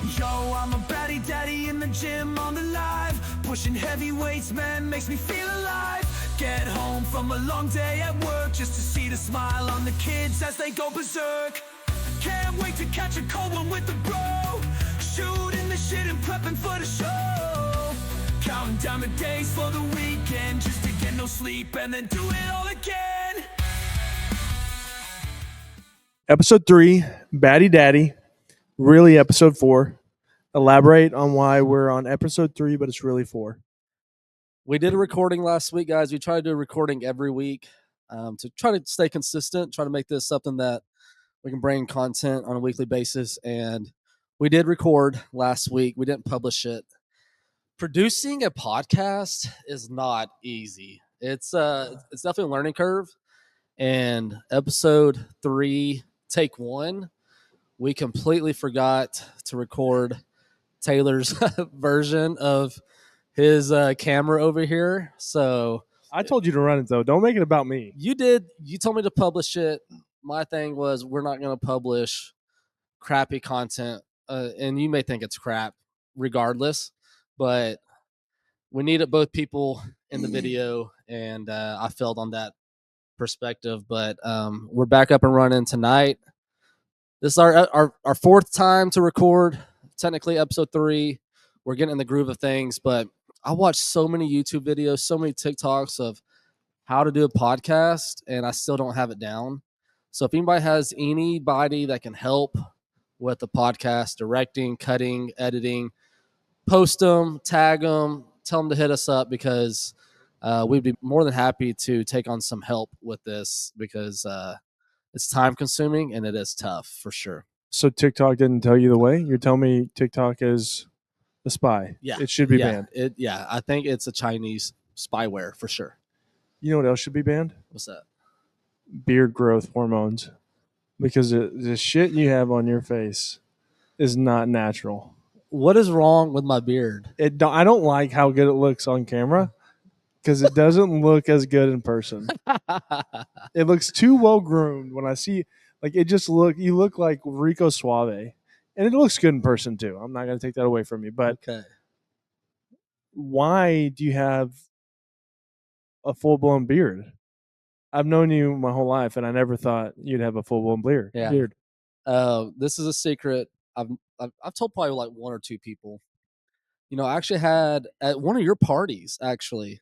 Yo, I'm a baddie daddy in the gym on the live. Pushing heavy weights, man, makes me feel alive. Get home from a long day at work just to see the smile on the kids as they go berserk. Can't wait to catch a cold one with the bro. Shooting the shit and prepping for the show. Counting down the days for the weekend just to get no sleep and then do it all again. Episode 3, Batty Daddy, really episode 4. Elaborate on why we're on episode 3, but it's really 4. We did a recording last week, guys. We try to do a recording every week to try to stay consistent, try to make this something that we can bring content on a weekly basis. And we did record last week. We didn't publish it. Producing a podcast is not easy. It's definitely a learning curve. And episode 3, take 1, we completely forgot to record Taylor's version of his camera over here. So I told you to run it, though. Don't make it about me. you did. You told me to publish it. My thing was we're not going to publish crappy content, and you may think it's crap regardless, but we needed both people in the video, and I failed on that perspective. But we're back up and running tonight. This is our fourth time to record, technically episode 3. We're getting in the groove of things, but I watched so many YouTube videos, so many TikToks of how to do a podcast, and I still don't have it down. So if anybody that can help with the podcast, directing, cutting, editing, post them, tag them, tell them to hit us up, because we'd be more than happy to take on some help with this, because it's time consuming and it is tough for sure. So TikTok didn't tell you the way? You're telling me TikTok is a spy? Yeah. It should be banned. I think it's a Chinese spyware for sure. You know what else should be banned? What's that? Beard growth hormones. Because the shit you have on your face is not natural. What is wrong with my beard? I don't like how good it looks on camera, because it doesn't look as good in person. It looks too well groomed when I see, like, you look like Rico Suave, and it looks good in person too. I'm not going to take that away from you, but Okay. Why do you have a full blown beard? I've known you my whole life, and I never thought you'd have a full blown beard. Yeah. Beard. This is a secret. I've told probably like 1 or 2 people. You know, I actually had at one of your parties. Actually,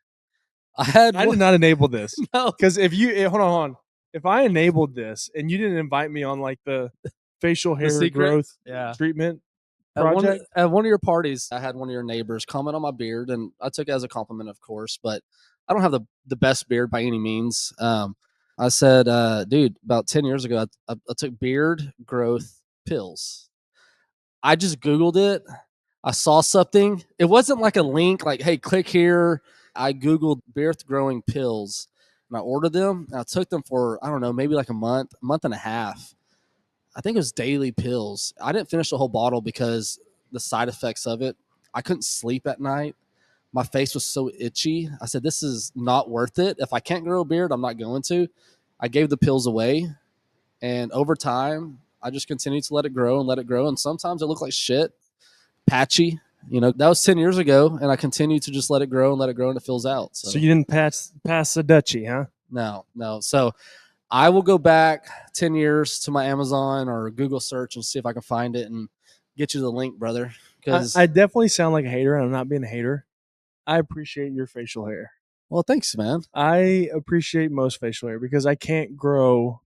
I did not enable this. No. Because if you hold on, if I enabled this and you didn't invite me on like the facial hair growth treatment project, At one of your parties, I had one of your neighbors comment on my beard, and I took it as a compliment, of course. But I don't have the best beard by any means. I said, dude, about 10 years ago, I took beard growth pills. I just Googled it. I saw something. It wasn't like a link, like, hey, click here. I Googled beard growing pills, and I ordered them. And I took them for, I don't know, maybe like a month and a half. I think it was daily pills. I didn't finish the whole bottle because the side effects of it. I couldn't sleep at night. My face was so itchy. I said, this is not worth it. If I can't grow a beard, I'm not going to. I gave the pills away, and over time, I just continued to let it grow. And sometimes it looked like shit, patchy. You know, that was 10 years ago, and I continued to just let it grow, and it fills out. So you didn't pass the Dutchie, huh? No. So I will go back 10 years to my Amazon or Google search and see if I can find it and get you the link, brother. Because I definitely sound like a hater, and I'm not being a hater. I appreciate your facial hair. well, thanks, man. I appreciate most facial hair because I can't grow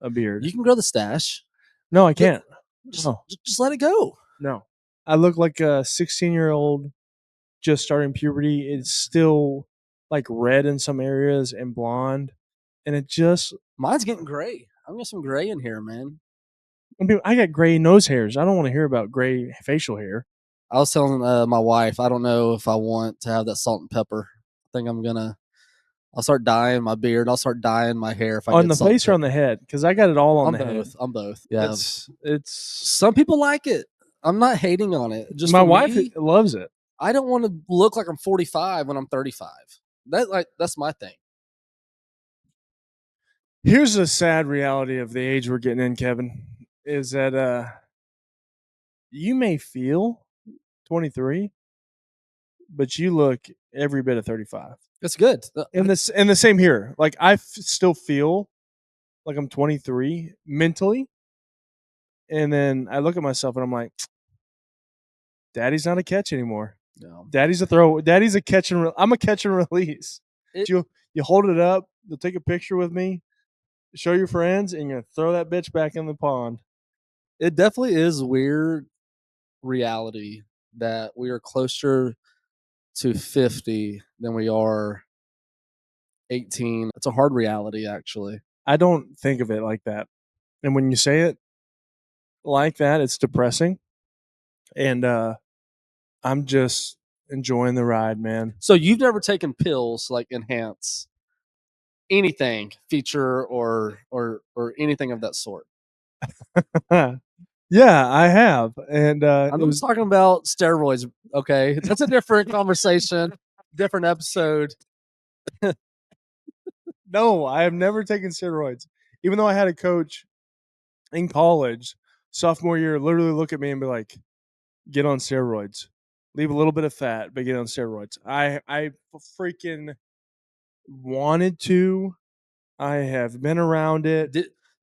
a beard. You can grow the stash. No, I can't. Just let it go. No. I look like a 16-year-old just starting puberty. It's still like red in some areas and blonde. And it just... Mine's getting gray. I'm getting some gray in here, man. I mean, I got gray nose hairs. I don't want to hear about gray facial hair. I was telling my wife, I don't know if I want to have that salt and pepper. I think I'll start dyeing my beard. I'll start dyeing my hair. If I on get the salt face and or on the head? Because I got it all on the pepper. head. I'm both. Yeah. It's Some people like it. I'm not hating on it. Just my for wife me, loves it. I don't want to look like I'm 45 when I'm 35. That's my thing. Here's a sad reality of the age we're getting in, Kevin, is that you may feel 23, but you look every bit of 35. It's good. And the same here. Like still feel like I'm 23 mentally, and then I look at myself and I'm like, Daddy's not a catch anymore. No. Daddy's a throw. Daddy's a catch and. I'm a catch and release. You hold it up. You'll take a picture with me, show your friends, and you throw that bitch back in the pond. It definitely is weird reality that we are closer to 50 than we are 18. It's a hard reality, actually. I don't think of it like that, and when you say it like that, it's depressing. And I'm just enjoying the ride, man. So you've never taken pills like enhance anything, feature or anything of that sort. Yeah, I have, and I'm just talking about steroids. Okay, that's a different conversation, different episode. no, I have never taken steroids. Even though I had a coach in college, sophomore year, literally look at me and be like, "Get on steroids, leave a little bit of fat, but get on steroids." I freaking wanted to. I have been around it.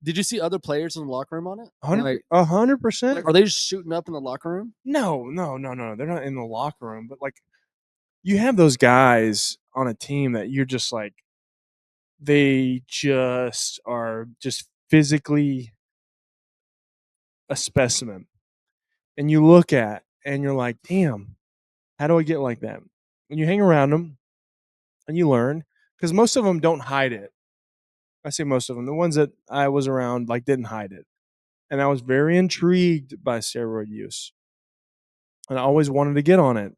Did you see other players in the locker room on it? 100%. Are they just shooting up in the locker room? No. They're not in the locker room, but like you have those guys on a team that you're just like, they just are just physically a specimen. And you look at and you're like, damn, how do I get like that? And you hang around them and you learn because most of them don't hide it. I say most of them. The ones that I was around like didn't hide it. And I was very intrigued by steroid use. And I always wanted to get on it.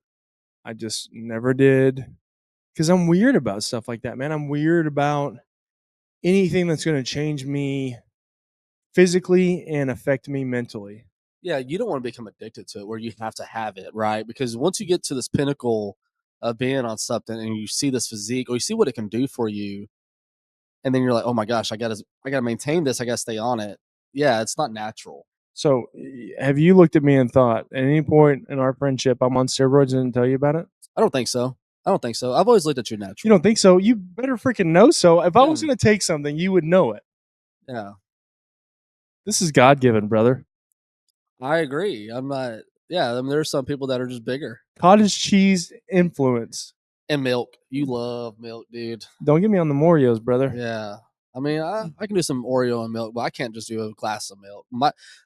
I just never did because I'm weird about stuff like that, man. I'm weird about anything that's going to change me physically and affect me mentally. Yeah, you don't want to become addicted to it where you have to have it, right? Because once you get to this pinnacle of being on something and you see this physique or you see what it can do for you, and then you're like, oh my gosh, I gotta maintain this, I gotta stay on it. Yeah, it's not natural. So, have you looked at me and thought at any point in our friendship I'm on steroids and didn't tell you about it? I don't think so. I don't think so. I've always looked at you natural. You don't think so? You better freaking know so. If I was Yeah. going to take something, you would know it. Yeah, This is God given, brother. I agree. I'm not. Yeah, I mean, there's some people that are just bigger. Cottage cheese influence. And milk. You love milk, dude. Don't get me on the Morios, brother. Yeah. I mean, I can do some Oreo and milk, but I can't just do a glass of milk.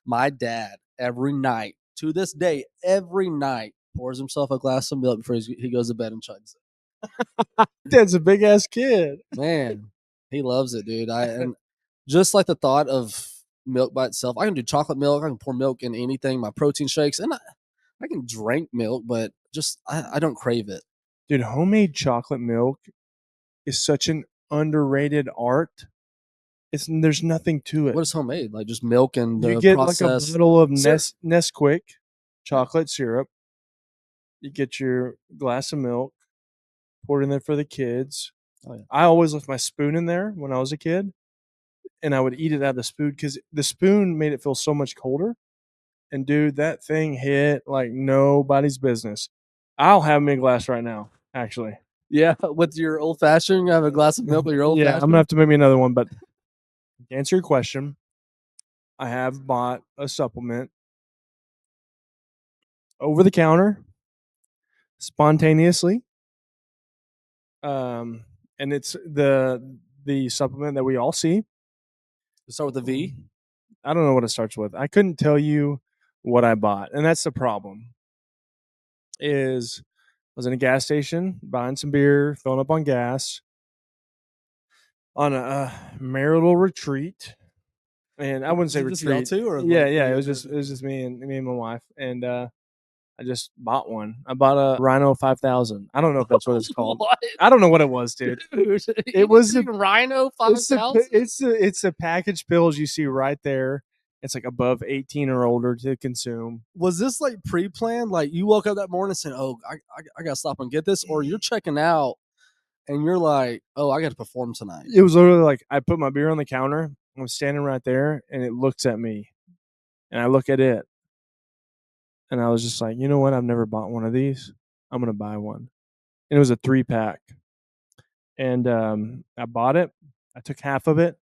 My dad every night to this day, every night pours himself a glass of milk before he goes to bed and chugs it. Dad's a big ass kid. Man, he loves it, dude. And just like the thought of milk by itself, I can do chocolate milk. I can pour milk in anything. My protein shakes, and I can drink milk, but just I don't crave it. Dude, homemade chocolate milk is such an underrated art. There's nothing to it. What is homemade? Like just milk and You get like a processed bottle of syrup. Nesquik chocolate syrup. You get your glass of milk, pour it in there for the kids. Oh, yeah. I always left my spoon in there when I was a kid, and I would eat it out of the spoon because the spoon made it feel so much colder. And dude, that thing hit like nobody's business. I'll have me a glass right now, actually. Yeah, with your old fashioned, you have a glass of milk with your old Yeah, fashioned. I'm gonna have to make me another one. But to answer your question, I have bought a supplement over the counter, spontaneously. And it's the supplement that we all see. Start with a V. I don't know what it starts with. I couldn't tell you what I bought, and that's the problem. Is I was in a gas station buying some beer, filling up on gas, on a marital retreat, and I wouldn't say Was it just y'all retreat. two, or Yeah, like yeah, three it was others? just me and my wife, and I just bought one. I bought a Rhino 5000. I don't know if that's what it's called. What? I don't know what it was, dude. Dude, It was a Rhino It's 5000. it's the package pills you see right there. It's like above 18 or older to consume. Was this like pre-planned? Like you woke up that morning and said, "Oh, I gotta stop and get this," or you're checking out and you're like, "Oh, I got to perform tonight." It was literally like I put my beer on the counter. I'm standing right there, and it looks at me, and I look at it, And I was just like, you know what? I've never bought one of these. I'm gonna buy one. And it was a 3-pack. And I bought it. I took half of it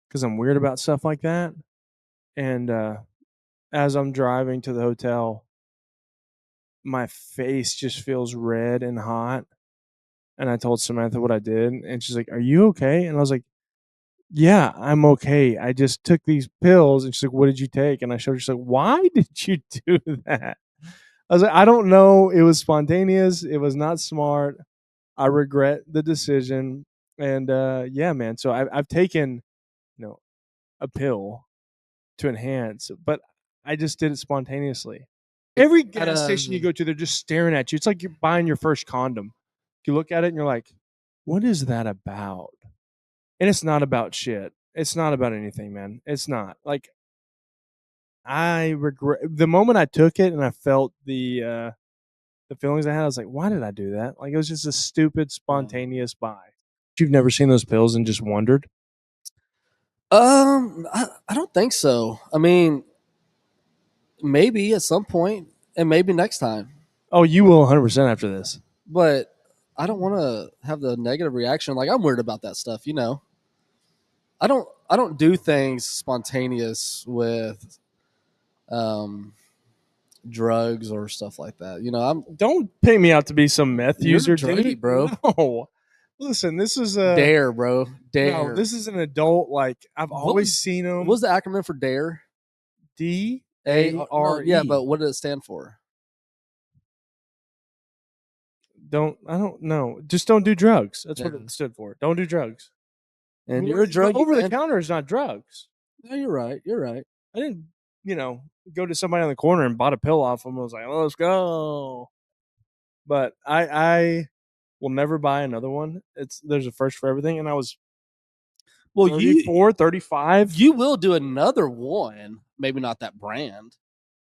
because I'm weird about stuff like that. And as I'm driving to the hotel, my face just feels red and hot. And I told Samantha what I did, and she's like, "Are you okay?" And I was like, "Yeah, I'm okay. I just took these pills." And she's like, "What did you take?" And I showed her. She's like, "Why did you do that?" I was like, "I don't know. It was spontaneous. It was not smart. I regret the decision." And yeah, man. So I've taken, you know, a pill to enhance, but I just did it spontaneously. Every At gas station you go to, they're just staring at you. It's like you're buying your first condom. You look at it and you're like, "What is that about?" And it's not about shit. It's not about anything, man. It's not. Like I regret the moment I took it and I felt the feelings I had. I was like, "Why did I do that?" Like it was just a stupid, spontaneous buy. You've never seen those pills and just wondered? I don't think so. I mean, maybe at some point, and maybe next time. Oh, you will 100% after this. But I don't want to have the negative reaction. Like I'm worried about that stuff, you know. I don't do things spontaneous with um drugs or stuff like that. You know, I'm Don't paint me out to be some meth you're user, druggy, dude. bro. No. Listen, this is a Dare, bro. no. Dare. This is an adult. Like I've What always was seen what them. was the acronym for Dare? No, yeah, DARE. but what did it stand for? I don't know. Just don't do drugs. That's what Yeah. it stood for. Don't do drugs. And you're a druggy Over the man. counter is not drugs. No, you're right. You're right. I didn't, go to somebody on the corner and bought a pill off them. I was like, oh, let's go. But I will never buy another one. There's a first for everything. And I was Well, 34, 35. you will do another one, maybe not that brand.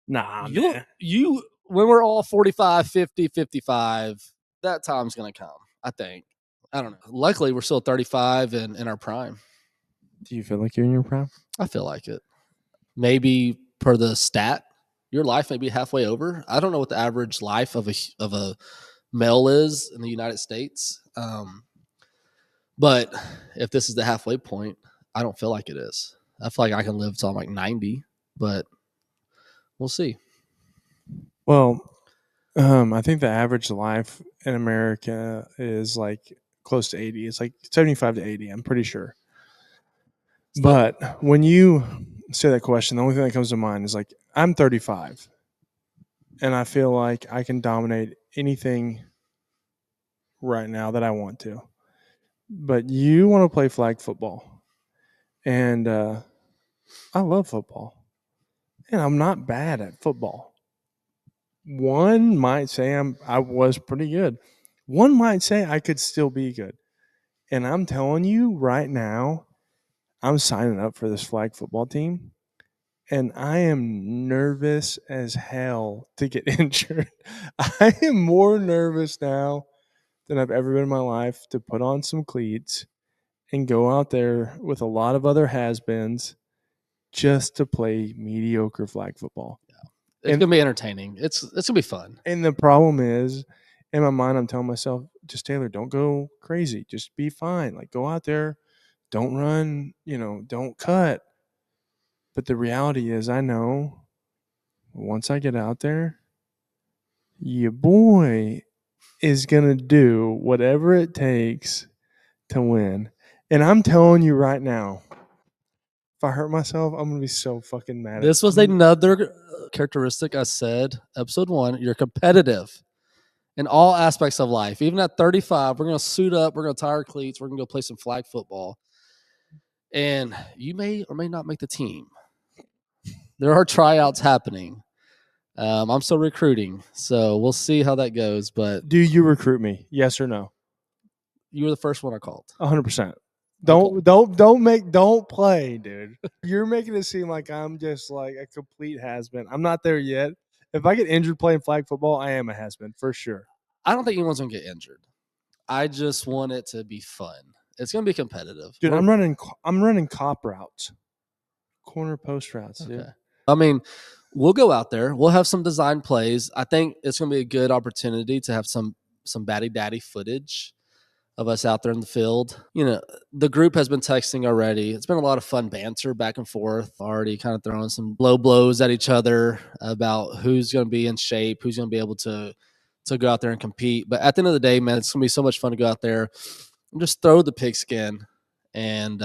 Nah, You'll man. you when we're all 45, 50, 55, that time's gonna come, I think. I don't know. Luckily we're still 35 and in our prime. Do you feel like you're in your prime? I feel like it. Maybe per the stat, your life may be halfway over. I don't know what the average life of a male is in the United States. But if this is the halfway point, I don't feel like it is. I feel like I can live till I'm like 90, but we'll see. Well, I think the average life in America is like close to 80. It's like 75 to 80, I'm pretty sure. Still, But when you say that question, the only thing that comes to mind is like I'm 35 and I feel like I can dominate anything right now that I want to. But you want to play flag football, and I love football, and I'm not bad at football. One might say I was pretty good. One might say I could still be good. And I'm telling you right now, I'm signing up for this flag football team. And I am nervous as hell to get injured. I am more nervous now than I've ever been in my life to put on some cleats and go out there with a lot of other has-beens just to play mediocre flag football. it's gonna be entertaining. It's gonna be fun. And the problem is, in my mind, I'm telling myself, just Taylor, don't go crazy. Just be fine. Like, go out there, don't run, don't cut. But the reality is, I know once I get out there, your boy is going to do whatever it takes to win. And I'm telling you right now, if I hurt myself, I'm going to be so fucking mad This was another characteristic I said, episode 1, you're competitive in all aspects of life. Even at 35, we're gonna suit up, we're gonna tie our cleats, we're gonna go play some flag football. And you may or may not make the team. There are tryouts happening. I'm still recruiting, so we'll see how that goes. But Do you recruit me? Yes or no? you were the first one I called. 100%. Okay. Don't play, dude. You're making it seem like I'm just like a complete has-been. I'm not there yet. If I get injured playing flag football, I am a has-been for sure. I don't think anyone's gonna get injured. I just want it to be fun. It's gonna be competitive. Dude, I'm running cop routes, corner post routes, dude. Okay. I mean, we'll go out there. We'll have some design plays. I think it's going to be a good opportunity to have some batty daddy footage of us out there in the field. You know, the group has been texting already. It's been a lot of fun banter back and forth, already kind of throwing some low blows at each other about who's going to be in shape, who's going to be able to go out there and compete. But at the end of the day, man, it's going to be so much fun to go out there and just throw the pigskin. And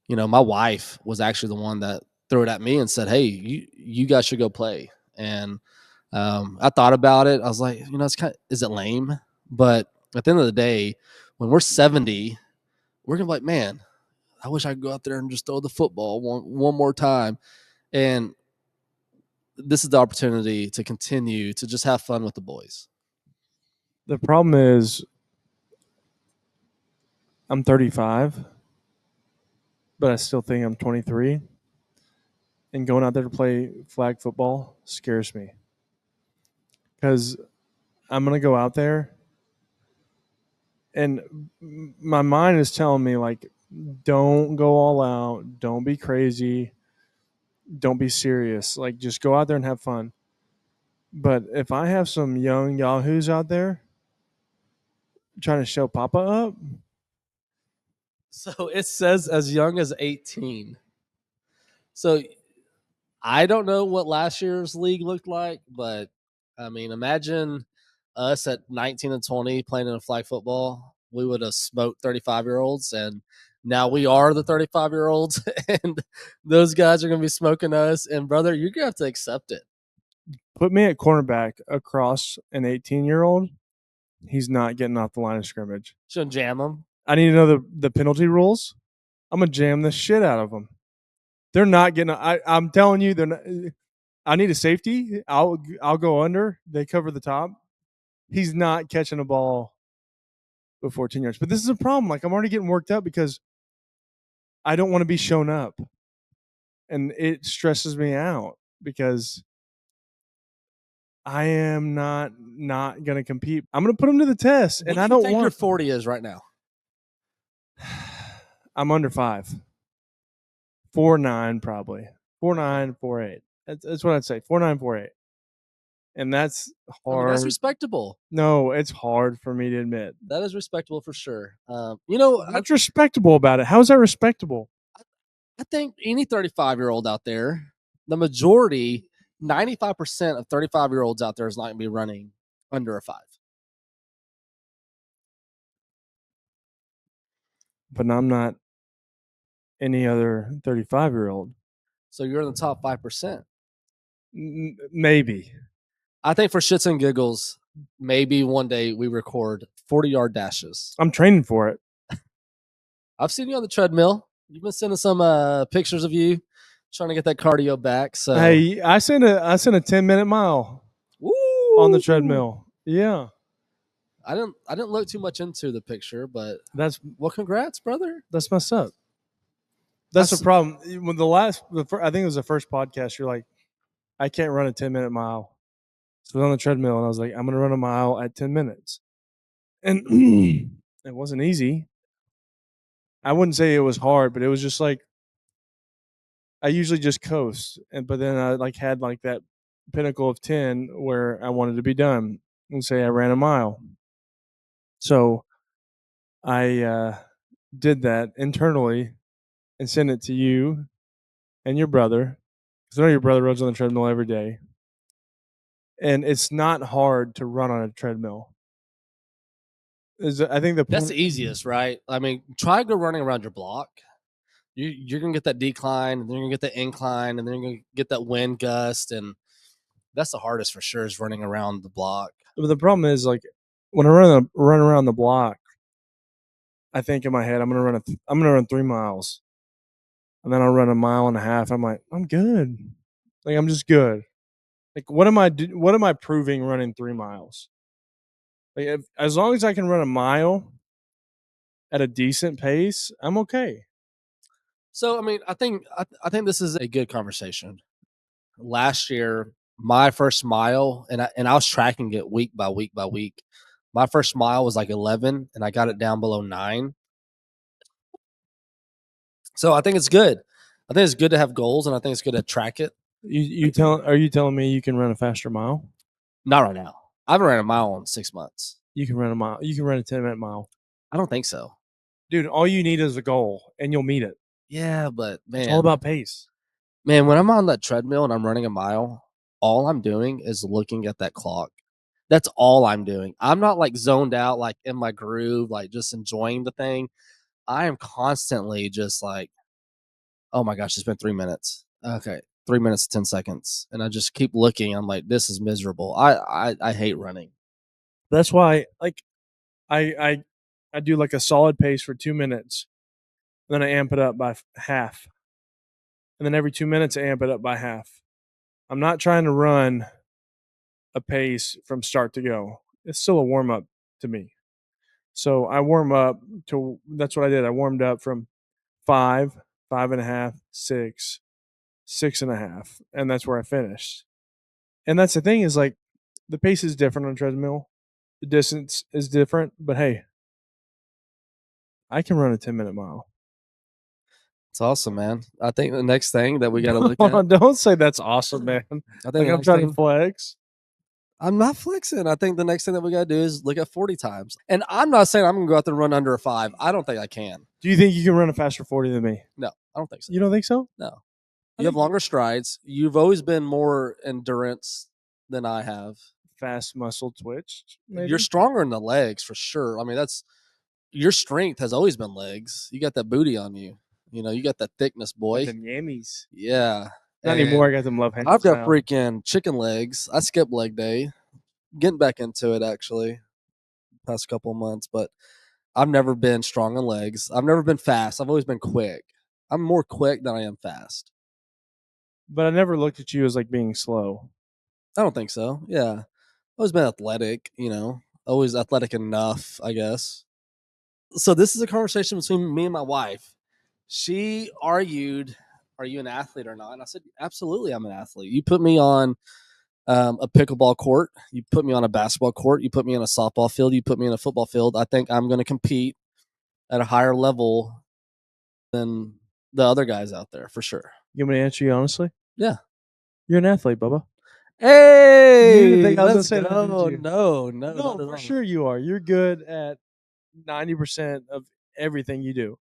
you know, my wife was actually the one that threw it at me and said, "Hey, you guys should go play." And I thought about it. I was like, you know, it's kind of, is it lame? But at the end of the day, when we're 70, we're gonna be like, man, I wish I could go out there and just throw the football one more time. And this is the opportunity to continue to just have fun with the boys. The problem is, I'm 35, but I still think I'm 23. And going out there to play flag football scares me because I'm going to go out there and my mind is telling me, like, don't go all out, don't be crazy, don't be serious. Like, just go out there and have fun. But if I have some young yahoos out there trying to show Papa up, So it says as young as 18. So I don't know what last year's league looked like, but I mean, imagine us at 19 and 20 playing in a flag football. We would have smoked 35-year-olds, and now we are the 35-year-olds, and those guys are going to be smoking us. And brother, you're going to have to accept it. put me at cornerback across an 18-year-old. He's not getting off the line of scrimmage. Shouldn't jam them. I need to know the penalty rules. I'm gonna jam the shit out of them. They're not getting. I'm telling you, they're not. I need a safety. I'll go under. They cover the top. He's not catching a ball with 14 yards. But this is a problem. Like, I'm already getting worked up because I don't want to be shown up, and it stresses me out because I am not gonna compete. I'm gonna put him to the test, and What I do you don't think your want. 40 is right now? I'm under 5. 4.9 probably. 4.9, 4.8. That's what I'd say. 4.9, 4.8. And that's I mean, hard. that's respectable. No, it's hard for me to admit. That is respectable for sure. You know, What's respectable about it? How is that respectable? I think any 35-year-old out there, the majority, 95% of 35-year-olds out there is not going to be running under a 5. But I'm not any other 35-year-old. So you're in the top 5%. Maybe. I think for shits and giggles, maybe one day we record 40-yard dashes. I'm training for it. I've seen you on the treadmill. You've been sending some pictures of you trying to get that cardio back. So Hey, I sent a 10-minute mile woo! on the treadmill. Yeah. I didn't look too much into the picture, but That's well, congrats, brother. that's messed up. That's the s- problem. When I think it was the first podcast, you're like, I can't run a 10-minute mile. So I was on the treadmill and I was like, I'm going to run a mile at 10 minutes. And it wasn't easy. I wouldn't say it was hard, but it was just like, I usually just coast. But then I like had like that pinnacle of 10 where I wanted to be done and say I ran a mile. So I did that internally and sent it to you and your brother. Because I know your brother runs on the treadmill every day. And it's not hard to run on a treadmill. I think That's the easiest, right? I mean, try go running around your block. You're gonna get that decline, and then you're gonna get the incline, and then you're gonna get that wind gust, and that's the hardest for sure is running around the block. But the problem is, like, when I run around the block, I think in my head I'm gonna run 3 miles, and then I'll run a mile and a half. I'm like, I'm good. Like, I'm just good. Like, what am I proving running 3 miles? Like, as long as I can run a mile at a decent pace, I'm okay. So, I mean, I think this is a good conversation. Last year, my first mile, and I was tracking it week by week by week. My first mile was like 11, and I got it down below 9. So I think it's good. I think it's good to have goals, and I think it's good to track it. Are you telling me you can run a faster mile? Not right now. I haven't ran a mile in 6 months. You can run a mile. You can run a 10-minute mile. I don't think so. Dude, all you need is a goal and you'll meet it. Yeah, but It's all man, about pace. when I'm on that treadmill and I'm running a mile, all I'm doing is looking at that clock. That's all I'm doing. I'm not like zoned out, like in my groove, like just enjoying the thing. I am constantly just like, oh my gosh, it's been 3 minutes. Okay, 3 minutes, 10 seconds. And I just keep looking. I'm like, this is miserable. I hate running. That's why like I do like a solid pace for 2 minutes. Then I amp it up by half. And then every 2 minutes I amp it up by half. I'm not trying to run a pace from start to go. It's still a warm up to me. So I warm up to that's what I did. I warmed up from 5, 5.5, 6, 6.5, and that's where I finished. And that's the thing is like the pace is different on a treadmill. The distance is different, but hey, I can run a 10-minute mile. It's awesome, man. I think the next thing that we got to look at. Don't say that's awesome, man. I think Like the I'm next trying to thing, flex. I'm not flexing. I think the next thing that we got to do is look at 40 times. And I'm not saying I'm going to go out there and run under a 5. I don't think I can. Do you think you can run a faster 40 than me? No, I don't think so. You don't think so? No. I You have think longer strides. You've always been more endurance than I have. fast muscle twitch. Maybe? You're stronger in the legs for sure. I mean, that's your strength has always been legs. You got that booty on you. You got that thickness, boy. Them yammies. Yeah. Not And anymore. I got them love handles I've got now. freaking chicken legs. I skipped leg day. Getting back into it actually past couple of months, but I've never been strong in legs. I've never been fast. I've always been quick. I'm more quick than I am fast. But I never looked at you as like being slow. I don't think so. Yeah. I've always been athletic, always athletic enough, I guess. So this is a conversation between me and my wife. She argued, "Are you an athlete or not?" And I said, "Absolutely, I'm an athlete. You put me on a pickleball court, you put me on a basketball court, you put me on a softball field, you put me in a football field. I think I'm going to compete at a higher level than the other guys out there for sure." You want me to answer you honestly? Yeah. You're an athlete, Bubba. Hey, You didn't think I was gonna let's say that, did go. you? No, No, for sure you are. You're good at 90% of everything you do.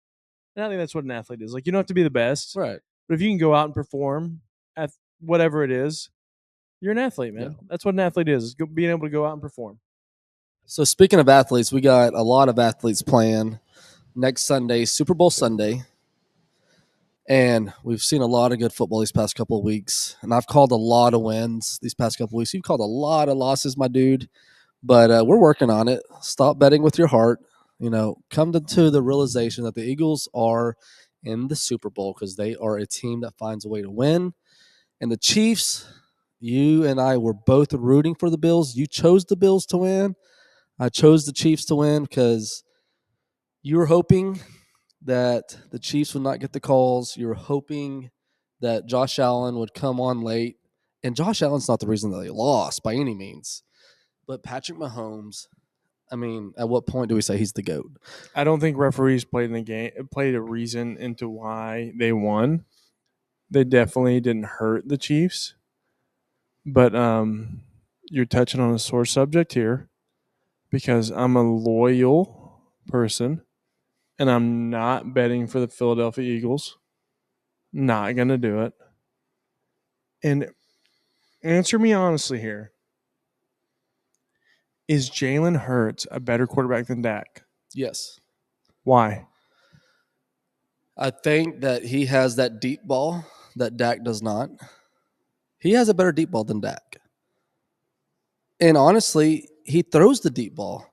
And I think that's what an athlete is. Like you don't have to be the best, Right. but if you can go out and perform at whatever it is, you're an athlete, man. Yeah. That's what an athlete is being able to go out and perform. So speaking of athletes, we got a lot of athletes playing next Sunday, Super Bowl Sunday. And we've seen a lot of good football these past couple of weeks. And I've called a lot of wins these past couple of weeks. You've called a lot of losses, my dude. But we're working on it. Stop betting with your heart. Come to the realization that the Eagles are in the Super Bowl because they are a team that finds a way to win. And the Chiefs, you and I were both rooting for the Bills. You chose the Bills to win. I chose the Chiefs to win because you were hoping that the Chiefs would not get the calls. You were hoping that Josh Allen would come on late. And Josh Allen's not the reason that they lost by any means. But Patrick Mahomes, I mean, at what point do we say he's the GOAT? I don't think referees played a reason into why they won. They definitely didn't hurt the Chiefs. But you're touching on a sore subject here because I'm a loyal person and I'm not betting for the Philadelphia Eagles. Not going to do it. And answer me honestly here. Is Jalen Hurts a better quarterback than Dak? Yes. Why? I think that he has that deep ball that Dak does not. He has a better deep ball than Dak. And honestly, he throws the deep ball.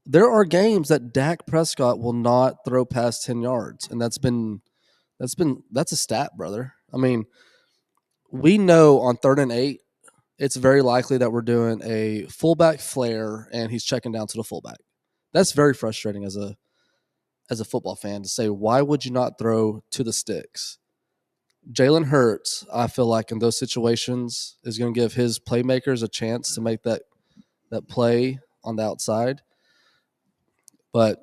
There are games that Dak Prescott will not throw past 10 yards. And that's a stat, brother. I mean, we know on 3rd and 8, it's very likely that we're doing a fullback flare and he's checking down to the fullback. That's very frustrating as a football fan to say, why would you not throw to the sticks? Jalen Hurts, I feel like in those situations is going to give his playmakers a chance to make that play on the outside. But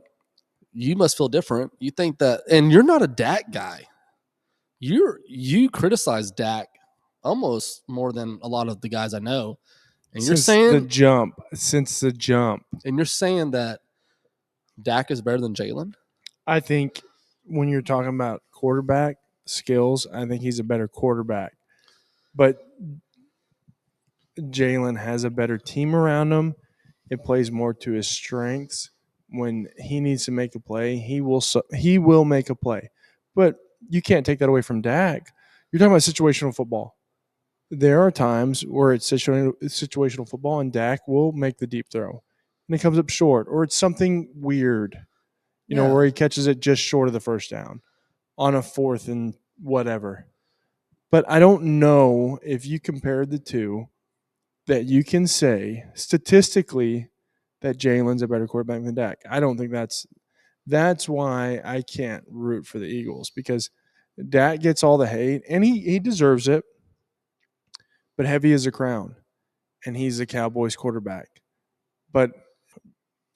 you must feel different. You think that, and you're not a Dak guy. You criticize Dak almost more than a lot of the guys I know. And Since the jump. you're saying that Dak is better than Jalen? I think when you're talking about quarterback skills, I think he's a better quarterback. But Jalen has a better team around him. It plays more to his strengths. When he needs to make a play, he will make a play. But you can't take that away from Dak. You're talking about situational football. There are times where it's situational football, and Dak will make the deep throw, and it comes up short, or it's something weird, where he catches it just short of the first down on a 4th and whatever. But I don't know if you compared the two that you can say statistically that Jalen's a better quarterback than Dak. I don't think that's why I can't root for the Eagles, because Dak gets all the hate, and he deserves it. But heavy is a crown, and he's the Cowboys quarterback. But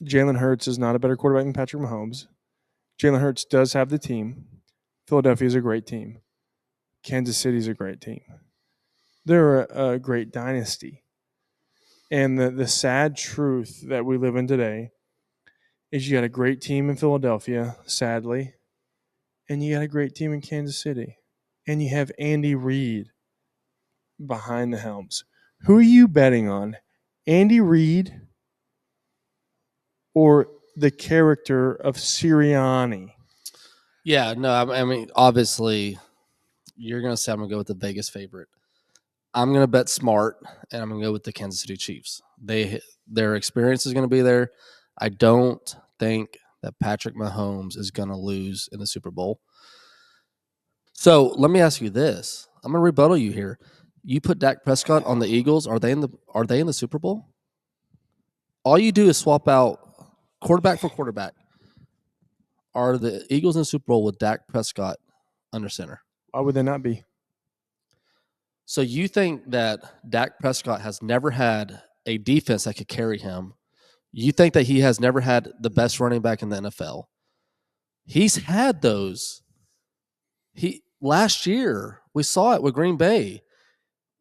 Jalen Hurts is not a better quarterback than Patrick Mahomes. Jalen Hurts does have the team. Philadelphia is a great team. Kansas City is a great team. They're a great dynasty. And the sad truth that we live in today is you got a great team in Philadelphia, sadly, and you got a great team in Kansas City. And you have Andy Reid behind the helms. Who are you betting on? Andy Reid or the character of Sirianni? Yeah, no, I mean, obviously, you're going to say I'm going to go with the Vegas favorite. I'm going to bet smart, and I'm going to go with the Kansas City Chiefs. Their experience is going to be there. I don't think that Patrick Mahomes is going to lose in the Super Bowl. So let me ask you this. I'm going to rebuttal you here. You put Dak Prescott on the Eagles. Are they in the Super Bowl? All you do is swap out quarterback for quarterback. Are the Eagles in the Super Bowl with Dak Prescott under center? Why would they not be? So you think that Dak Prescott has never had a defense that could carry him? You think that he has never had the best running back in the NFL? He's had those. Last year we saw it with Green Bay.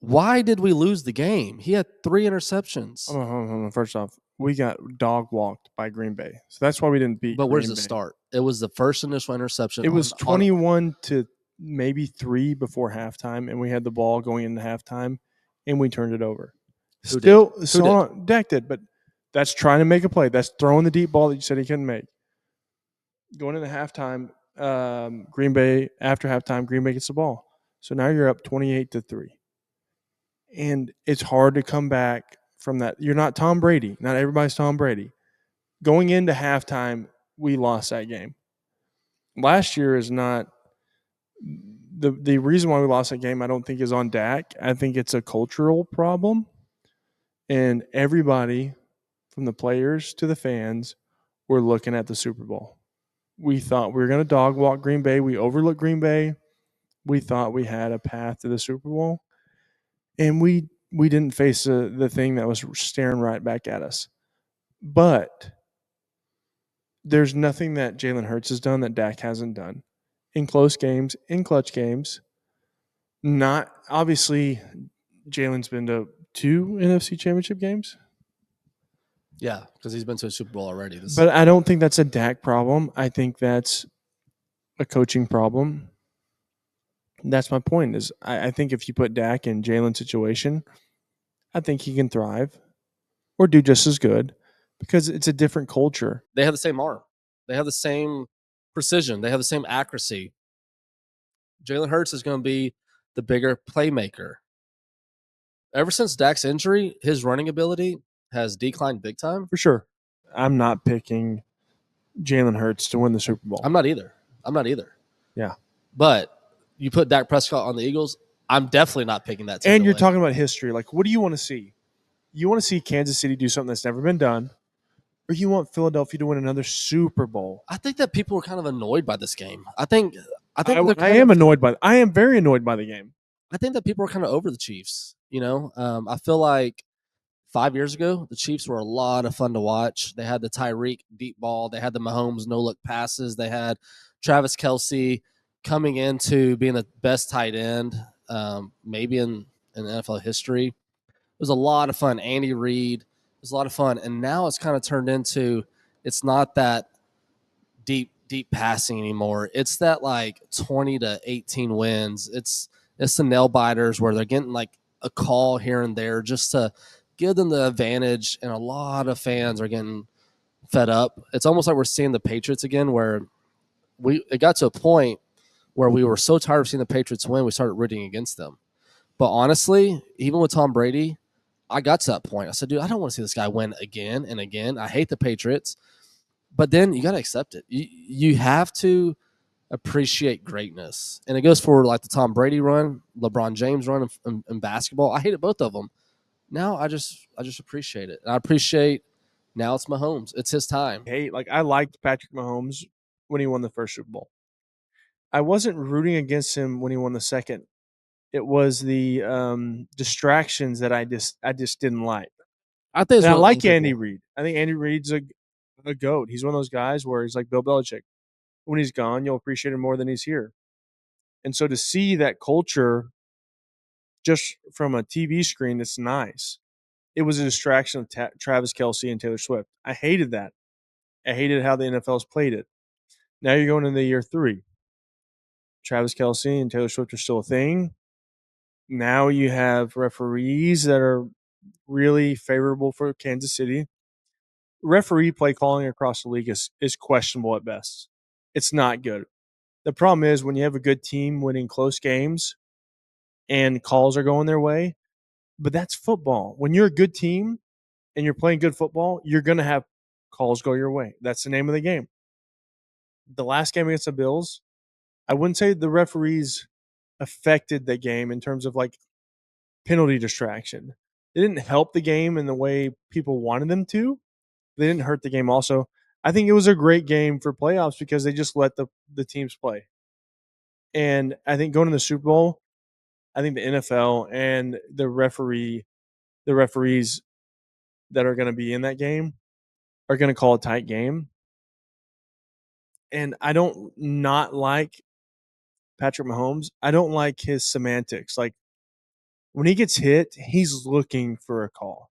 Why did we lose the game? He had 3 interceptions. Hold on. First off, we got dog walked by Green Bay, so that's why we didn't beat. But where does Green it Bay. start? It was the first initial interception. It was 21 to maybe 3 before halftime, and we had the ball going into halftime, and we turned it over. Who did? Dak did, but that's trying to make a play. That's throwing the deep ball that you said he couldn't make. Going into halftime, Green Bay, after halftime, Green Bay gets the ball. So now you're up 28 to 3. And it's hard to come back from that. You're not Tom Brady. Not everybody's Tom Brady. Going into halftime, we lost that game. Last year is not the reason why we lost that game. I don't think is on Dak. I think it's a cultural problem, and everybody, from the players to the fans, were looking at the Super Bowl. We thought we were going to dog walk Green Bay. We overlooked Green Bay. We thought we had a path to the Super Bowl, and we didn't face the thing that was staring right back at us. But there's nothing that Jalen Hurts has done that Dak hasn't done in close games, in clutch games. Not obviously, Jalen's been to 2 NFC Championship games. Yeah, because he's been to a Super Bowl already. But I don't think that's a Dak problem. I think that's a coaching problem. That's my point. Is I think if you put Dak in Jalen's situation, I think he can thrive or do just as good because it's a different culture. They have the same arm. They have the same precision. They have the same accuracy. Jalen Hurts is going to be the bigger playmaker. Ever since Dak's injury, his running ability has declined big time. For sure. I'm not picking Jalen Hurts to win the Super Bowl. I'm not either. Yeah. But you put Dak Prescott on the Eagles, I'm definitely not picking that team. And you're talking about history. Like, what do you want to see? You want to see Kansas City do something that's never been done, or you want Philadelphia to win another Super Bowl? I think that people are kind of annoyed by this game. I am very annoyed by the game. I think that people are kind of over the Chiefs. I feel like 5 years ago, the Chiefs were a lot of fun to watch. They had the Tyreek deep ball. They had the Mahomes no-look passes. They had Travis Kelce coming into being the best tight end, maybe in in NFL history. It was a lot of fun. Andy Reid, it was a lot of fun. And now it's kind of turned into, it's not that deep passing anymore. It's that like 20 to 18 wins. It's the nail biters where they're getting like a call here and there just to give them the advantage, and a lot of fans are getting fed up. It's almost like we're seeing the Patriots again, where it got to a point where we were so tired of seeing the Patriots win, we started rooting against them. But honestly, even with Tom Brady, I got to that point. I said, dude, I don't want to see this guy win again and again. I hate the Patriots. But then you got to accept it. You have to appreciate greatness. And it goes for like the Tom Brady run, LeBron James run in basketball. I hated both of them. Now I just appreciate it. And I appreciate now it's Mahomes. It's his time. Hey, like I liked Patrick Mahomes when he won the first Super Bowl. I wasn't rooting against him when he won the second. It was the distractions that I just didn't like. I think it's And I really like unfair. Andy Reid. I think Andy Reid's a goat. He's one of those guys where he's like Bill Belichick. When he's gone, you'll appreciate him more than he's here. And so to see that culture just from a TV screen, it's nice. It was a distraction of Travis Kelce and Taylor Swift. I hated that. I hated how the NFL's played it. Now you're going into year 3. Travis Kelce and Taylor Swift are still a thing. Now you have referees that are really favorable for Kansas City. Referee play calling across the league is questionable at best. It's not good. The problem is when you have a good team winning close games and calls are going their way, but that's football. When you're a good team and you're playing good football, you're going to have calls go your way. That's the name of the game. The last game against the Bills, I wouldn't say the referees affected the game in terms of like penalty distraction. They didn't help the game in the way people wanted them to. They didn't hurt the game also. I think it was a great game for playoffs because they just let the teams play. And I think going to the Super Bowl, I think the NFL and the referees that are going to be in that game are going to call a tight game. And I don't not like Patrick Mahomes. I don't like his semantics. Like when he gets hit, he's looking for a call.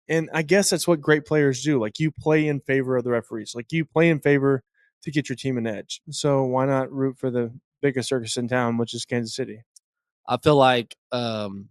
And I guess that's what great players do. Like you play in favor of the referees. Like you play in favor to get your team an edge. So why not root for the biggest circus in town, which is Kansas City? I feel like I'm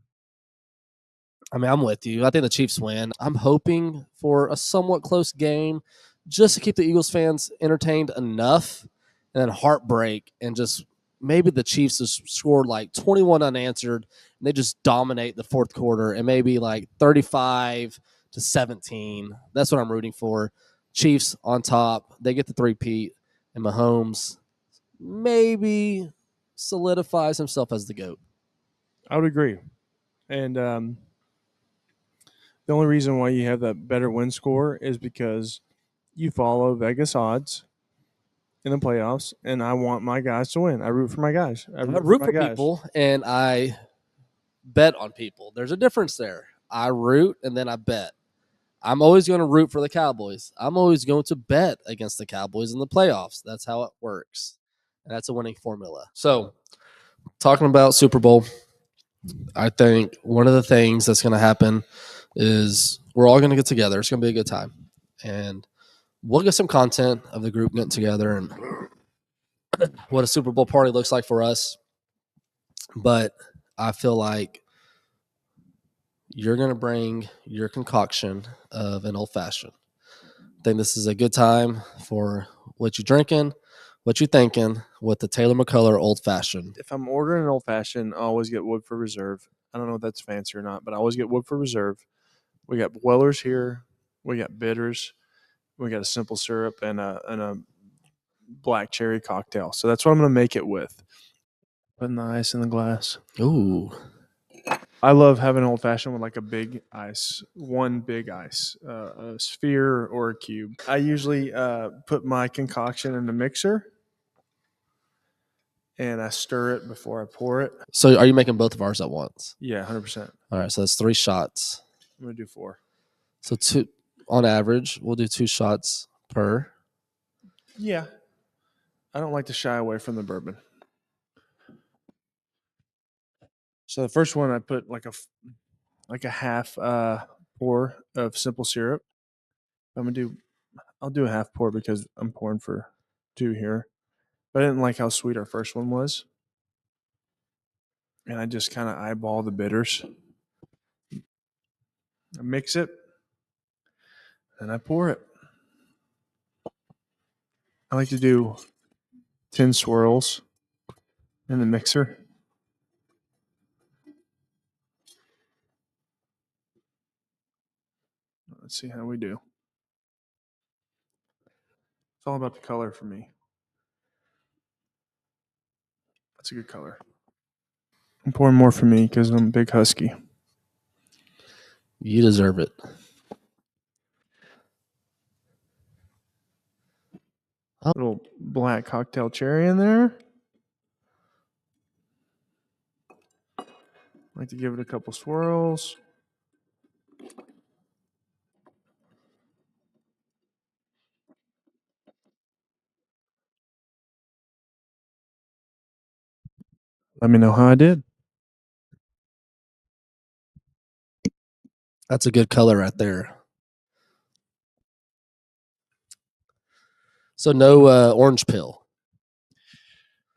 with you. I think the Chiefs win. I'm hoping for a somewhat close game just to keep the Eagles fans entertained enough, and then heartbreak, and just maybe the Chiefs just scored like 21 unanswered and they just dominate the fourth quarter, and maybe like 35-17. That's what I'm rooting for. Chiefs on top. They get the three-peat, and Mahomes maybe solidifies himself as the GOAT. I would agree. And the only reason why you have that better win score is because you follow Vegas odds in the playoffs, and I want my guys to win. I root for my guys. I root for people, and I bet on people. There's a difference there. I root and then I bet. I'm always going to root for the Cowboys. I'm always going to bet against the Cowboys in the playoffs. That's how it works. And that's a winning formula. So, talking about Super Bowl, I think one of the things that's going to happen is we're all going to get together. It's going to be a good time. And we'll get some content of the group getting together and what a Super Bowl party looks like for us. But I feel like you're going to bring your concoction of an old fashioned. I think this is a good time for what you drinking, what you thinking with the Taylor McCullough old fashioned. If I'm ordering an old fashioned, I always get Woodford Reserve. I don't know if that's fancy or not, but I always get Woodford Reserve. We got Weller's here. We got bitters. We got a simple syrup and a black cherry cocktail. So that's what I'm going to make it with. Putting the ice in the glass. Ooh. I love having an old fashioned with like a big ice, one big ice, a sphere or a cube. I usually put my concoction in the mixer and I stir it before I pour it. So are you making both of ours at once? Yeah, 100%. All right, so that's 3 shots. I'm going to do 4. So 2 on average, we'll do 2 shots per. Yeah. I don't like to shy away from the bourbon. So the first one I put like a half pour of simple syrup. I'll do a half pour because I'm pouring for two here. But I didn't like how sweet our first one was. And I just kind of eyeball the bitters. I mix it and I pour it. I like to do 10 swirls in the mixer. Let's see how we do. It's all about the color for me. That's a good color. I'm pouring more for me because I'm a big husky. You deserve it. Little black cocktail cherry in there. Like to give it a couple swirls. Let me know how I did. That's a good color right there. So no orange peel.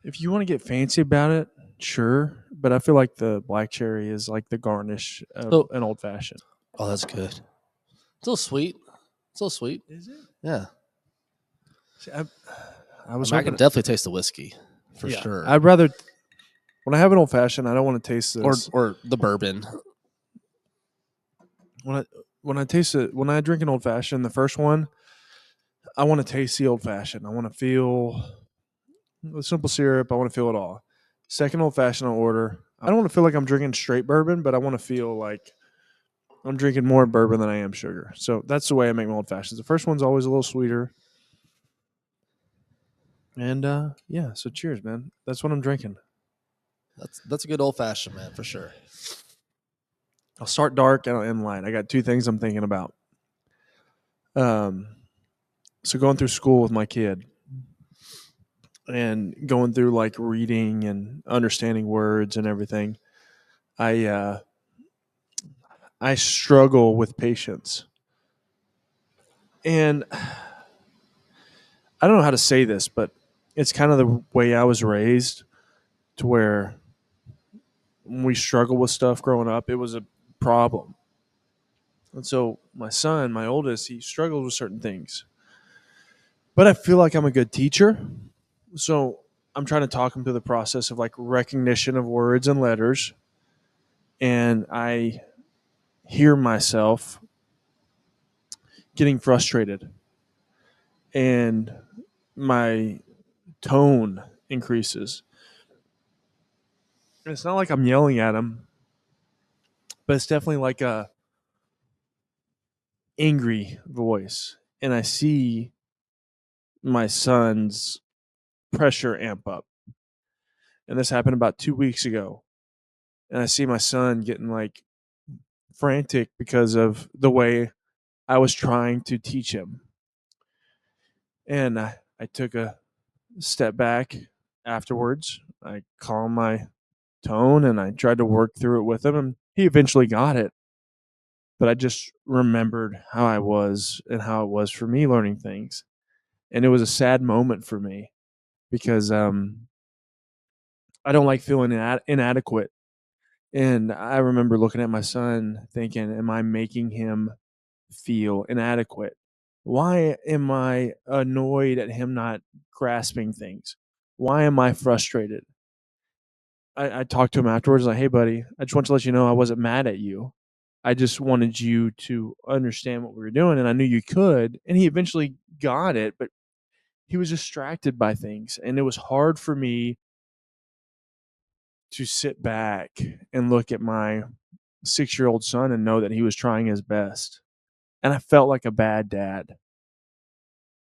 If you want to get fancy about it, sure. But I feel like the black cherry is like the garnish of So- an old fashioned. Oh, that's good. It's a little sweet. It's a little sweet. Is it? Yeah. See, I I, was mean, I hoping can definitely taste the whiskey for yeah, sure. I'd rather when I have an old fashioned, I don't want to taste this. or the bourbon. When I taste it, when I drink an old fashioned, the first one, I want to taste the old fashioned. I want to feel the simple syrup. I want to feel it all. Second old fashioned I'll order. I don't want to feel like I'm drinking straight bourbon, but I want to feel like I'm drinking more bourbon than I am sugar. So that's the way I make my old fashions. The first one's always a little sweeter. And yeah, so cheers, man. That's what I'm drinking. That's a good old fashioned, man, for sure. I'll start dark and I'll end light. I got two things I'm thinking about. So going through school with my kid and going through like reading and understanding words and everything, I struggle with patience. And I don't know how to say this, but it's kind of the way I was raised to where when we struggle with stuff growing up, it was a problem. And so my son, my oldest, he struggles with certain things. But I feel like I'm a good teacher. So I'm trying to talk him through the process of like recognition of words and letters. And I hear myself getting frustrated. And my tone increases. And it's not like I'm yelling at him, but it's definitely like a angry voice. And I see my son's pressure amp up. And this happened about 2 weeks ago. And I see my son getting like frantic because of the way I was trying to teach him. And I took a step back afterwards. I calmed my tone and I tried to work through it with him. And he eventually got it. But I just remembered how I was and how it was for me learning things. And it was a sad moment for me because I don't like feeling inadequate. And I remember looking at my son thinking, am I making him feel inadequate? Why am I annoyed at him not grasping things? Why am I frustrated? I talked to him afterwards, like, hey, buddy, I just want to let you know I wasn't mad at you. I just wanted you to understand what we were doing, and I knew you could. And he eventually got it, but he was distracted by things. And it was hard for me to sit back and look at my 6-year-old son and know that he was trying his best. And I felt like a bad dad.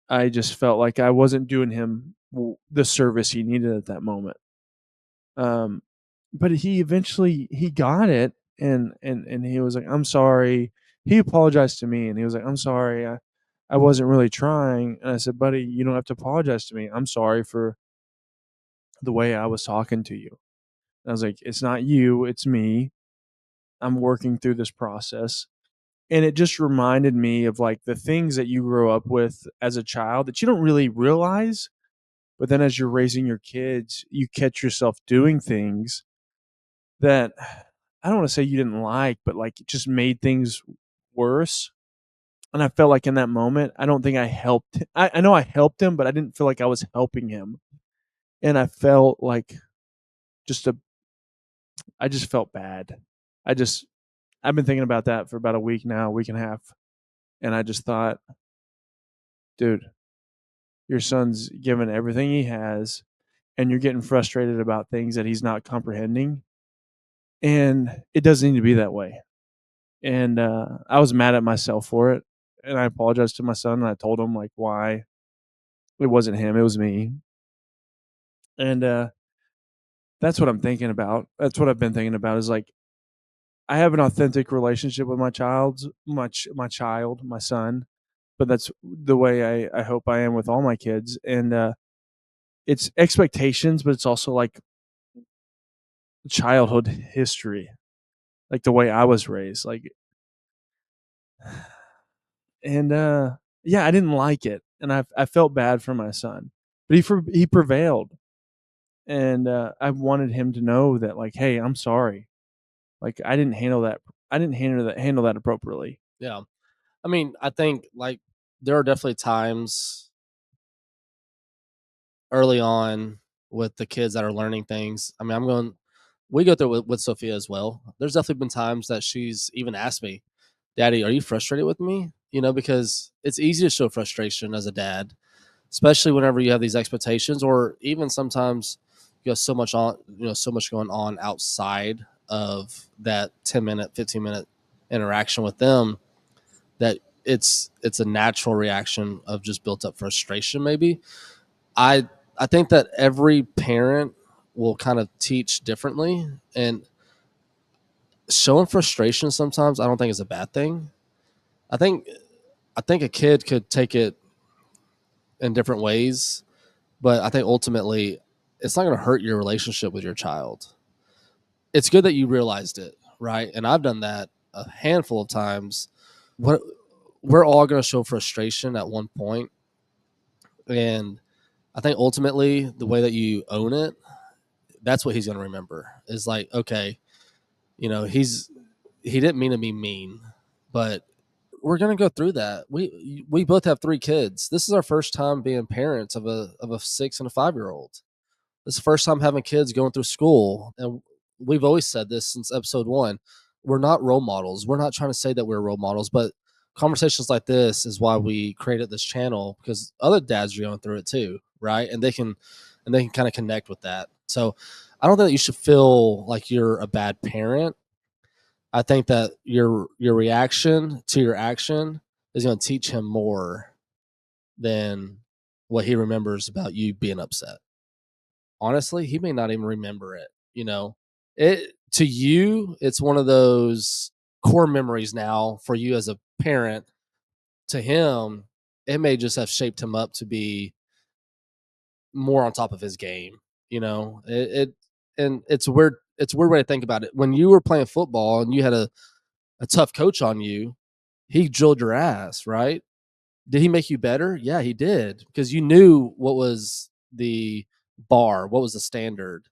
I just felt like I wasn't doing him the service he needed at that moment. But he eventually he got it, and he was like, "I'm sorry." He apologized to me, and he was like, "I'm sorry. I wasn't really trying." And I said, "Buddy, you don't have to apologize to me. I'm sorry for the way I was talking to you." I was like, it's not you, it's me. I'm working through this process. And it just reminded me of like the things that you grow up with as a child that you don't really realize. But then as you're raising your kids, you catch yourself doing things that I don't want to say you didn't like, but like it just made things worse. And I felt like in that moment, I don't think I helped. I know I helped him, but I didn't feel like I was helping him. And I felt like just a, I just felt bad. I just, I've been thinking about that for about a week now, a week and a half. And I just thought, dude, your son's given everything he has, and you're getting frustrated about things that he's not comprehending. And it doesn't need to be that way. And I was mad at myself for it. And I apologized to my son and I told him like why it wasn't him, it was me. And that's what I'm thinking about. That's what I've been thinking about is like I have an authentic relationship with my son, but that's the way I hope I am with all my kids. And it's expectations, but it's also like childhood history, like the way I was raised. Like and yeah, I didn't like it, and I felt bad for my son, but he prevailed, and I wanted him to know that like, hey, I'm sorry, like I didn't handle that appropriately. Yeah. I mean, I think like there are definitely times early on with the kids that are learning things. I mean, we go through it with Sophia as well. There's definitely been times that she's even asked me, Daddy, are you frustrated with me? You know, because it's easy to show frustration as a dad, especially whenever you have these expectations, or even sometimes you have so much going on outside of that 10-minute, 15-minute interaction with them that it's a natural reaction of just built up frustration maybe. I think that every parent will kind of teach differently, and showing frustration sometimes I don't think is a bad thing. I think I think a kid could take it in different ways, but I think ultimately it's not going to hurt your relationship with your child. It's good that you realized it, right? And I've done that a handful of times. What We're all going to show frustration at one point, and I think ultimately the way that you own it, that's what he's going to remember. Is like, okay, he didn't mean to be mean, but we're going to go through that. We both have 3 kids. This is our first time being parents of a 6 and a 5-year old. This is the first time having kids going through school, and we've always said this since episode 1. We're not role models. We're not trying to say that we're role models, but conversations like this is why we created this channel, because other dads are going through it too, right? And they can kind of connect with that. So I don't think that you should feel like you're a bad parent. I think that your reaction to your action is going to teach him more than what he remembers about you being upset. Honestly, he may not even remember it. It to you, it's one of those core memories now for you as a parent. To him, it may just have shaped him up to be more on top of his game. And it's weird. It's a weird way to think about it. When you were playing football and you had a tough coach on you, he drilled your ass, right? Did he make you better? Yeah, he did, because you knew what was the bar, what was the standard.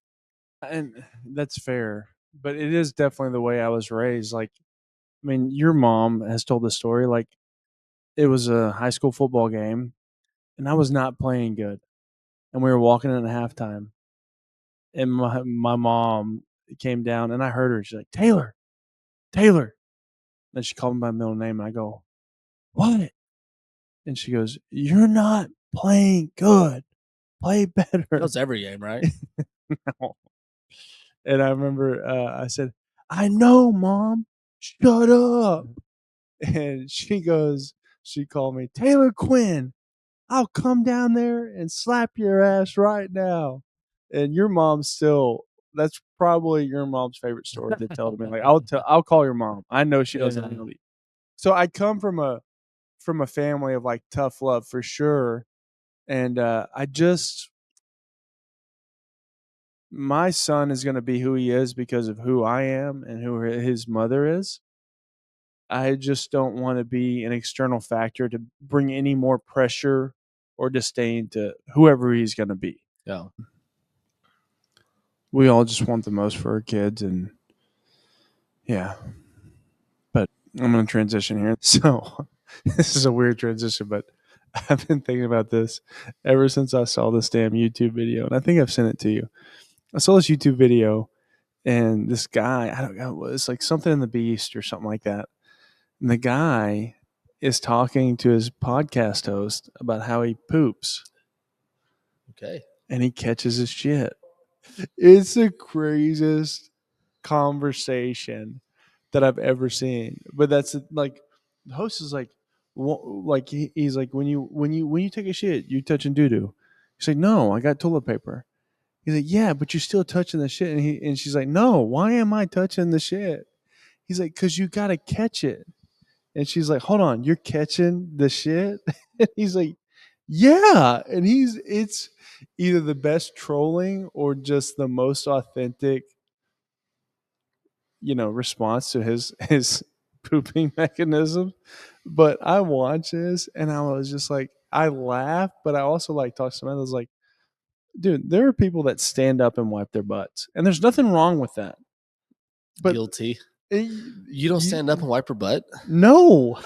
And that's fair, but it is definitely the way I was raised. Like, I mean, your mom has told the story. Like, it was a high school football game, and I was not playing good, and we were walking in at halftime, and my mom came down, and I heard her. She's like, Taylor, Taylor. Then she called me by my middle name, and I go, what? And she goes, you're not playing good. Play That better. was every game, right? And I remember I said, I know, mom. Shut up. And she called me, Taylor Quinn, I'll come down there and slap your ass right now. And your mom still, that's probably your mom's favorite story to tell to me. Like, I'll call your mom. I know she doesn't Yeah. know me. So I come from a family of like tough love for sure. And I just my son is going to be who he is because of who I am and who his mother is. I just don't want to be an external factor to bring any more pressure or disdain to whoever he's going to be. Yeah. We all just want the most for our kids, and yeah. But I'm going to transition here. So this is a weird transition, but I've been thinking about this ever since I saw this damn YouTube video, and I think I've sent it to you. I saw this YouTube video, and this guy, I don't know, it's like something in the Beast or something like that. And the guy is talking to his podcast host about how he poops Okay. and he catches his shit. It's the craziest conversation that I've ever seen. But that's like the host is like, like he's like, when you take a shit, you touching doo doo. He's like, no, I got toilet paper. He's like, yeah, but you're still touching the shit. And she's like, no, why am I touching the shit? He's like, because you got to catch it. And she's like, hold on, you're catching the shit? And he's like, yeah. And it's either the best trolling or just the most authentic, response to his pooping mechanism. But I watched this and I was just like, I laughed, but I also like talked to someone. I was like, dude, there are people that stand up and wipe their butts, and there's nothing wrong with that. But Guilty. it, You don't stand up and wipe your butt? no,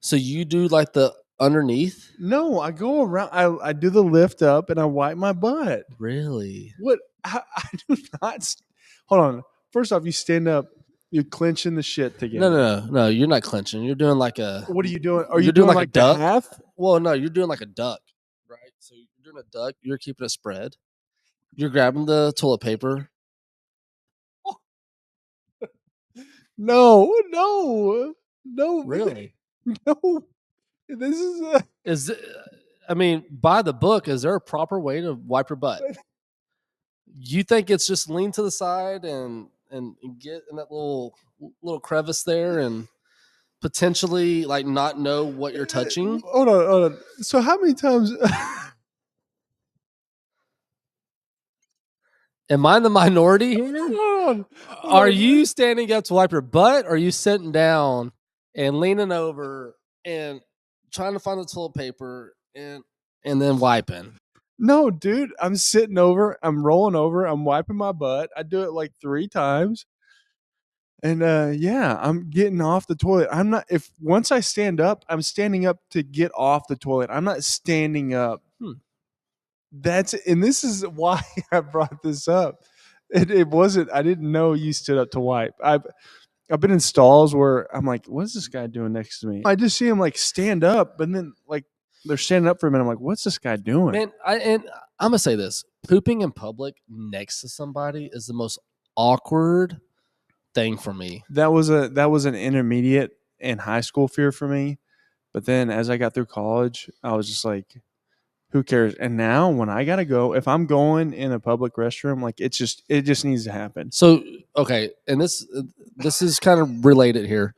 So you do like the underneath? no, I go around. I do the lift up and I wipe my butt. Really? What? I do not. Hold on. First off, you stand up. You're clenching the shit together. No. You're not clenching. You're doing like a. What are you doing? Are You're you doing doing like a like the duck? half? Well, no, you're doing like a duck, right? So you're doing a duck. You're keeping it spread. You're grabbing the toilet paper. No. Really? No. This is Is it, I mean, by the book, is there a proper way to wipe your butt? You think it's just lean to the side and get in that little crevice there and potentially like not know what you're touching? Hold on. So how many times? Am I in the minority here? Hold Are on. you standing up to wipe your butt? Or are you sitting down and leaning over and trying to find the toilet paper and then wiping? No, dude. I'm sitting over. I'm rolling over. I'm wiping my butt. I do it like 3 times. And yeah, I'm getting off the toilet. I'm not if once I stand up, I'm standing up to get off the toilet. I'm not standing up. And this is why I brought this up. It wasn't I didn't know you stood up to wipe. I've been in stalls where I'm like, what's this guy doing next to me? I just see him like stand up, but then like they're standing up for a minute. I'm like, what's this guy doing? Man, I'm gonna say this: pooping in public next to somebody is the most awkward thing for me. That was an intermediate and high school fear for me. But then as I got through college, I was just like, who cares? And now when I gotta go, if I'm going in a public restroom, like it just needs to happen. So okay, and this is kind of related here.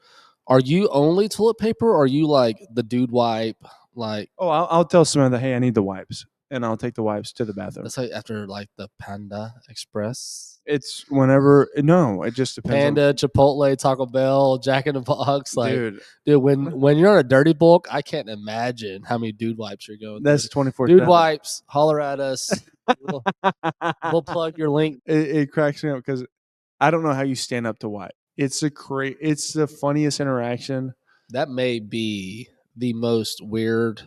Are you only toilet paper? Or are you like the dude wipe? Like, Oh, I'll tell Samantha, hey, I need the wipes, and I'll take the wipes to the bathroom. that's like after like the Panda Express, It's whenever. No, it just depends. Panda, Chipotle, Taco Bell, Jack in the Box. Like, Dude, when you're on a dirty bulk, I can't imagine how many dude wipes you're going. that's through. 24. Dude wipes. Holler at us. We'll plug your link. It cracks me up because I don't know how you stand up to wipe. It's the funniest interaction. That may be the most weird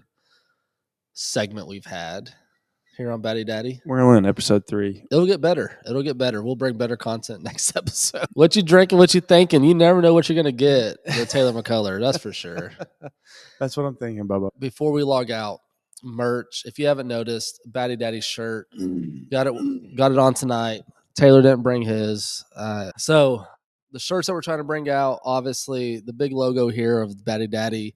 segment we've had here on Batty Daddy. We're only on episode 3. It'll get better. We'll bring better content next episode. What you drinking? What you thinking? You never know what you're gonna get with Taylor McCullough. That's for sure. That's what I'm thinking, Bubba. Before we log out, merch. If you haven't noticed, Batty Daddy shirt. Got it on tonight. Taylor didn't bring his. So the shirts that we're trying to bring out, obviously the big logo here of Batty Daddy.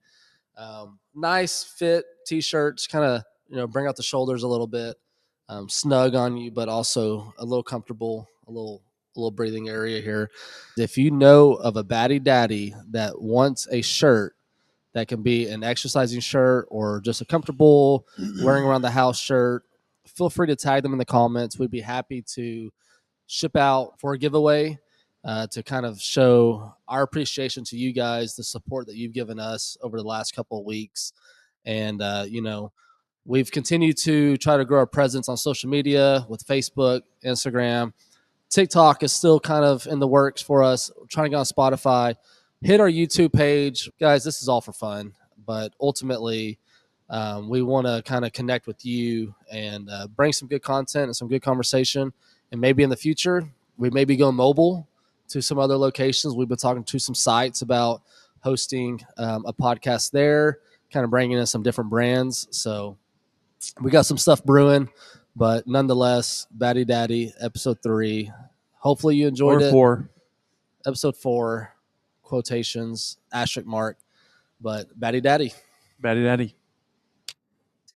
Nice fit t-shirts, kind of bring out the shoulders a little bit, snug on you, but also a little comfortable, a little breathing area here. If you know of a Batty Daddy that wants a shirt that can be an exercising shirt or just a comfortable wearing around the house shirt, feel free to tag them in the comments. We'd be happy to ship out for a giveaway to kind of show our appreciation to you guys, the support that you've given us over the last couple of weeks. And, we've continued to try to grow our presence on social media with Facebook, Instagram. TikTok is still kind of in the works for us. We're trying to get on Spotify. Hit our YouTube page. Guys, this is all for fun. But ultimately, we want to kind of connect with you and bring some good content and some good conversation. And maybe in the future, we maybe go mobile to some other locations. We've been talking to some sites about hosting a podcast there, kind of bringing in some different brands. So we got some stuff brewing, but nonetheless, Batty Daddy, episode 3. Hopefully you enjoyed Or it. 4. Episode 4, quotations, asterisk mark, but Batty Daddy. Batty Daddy.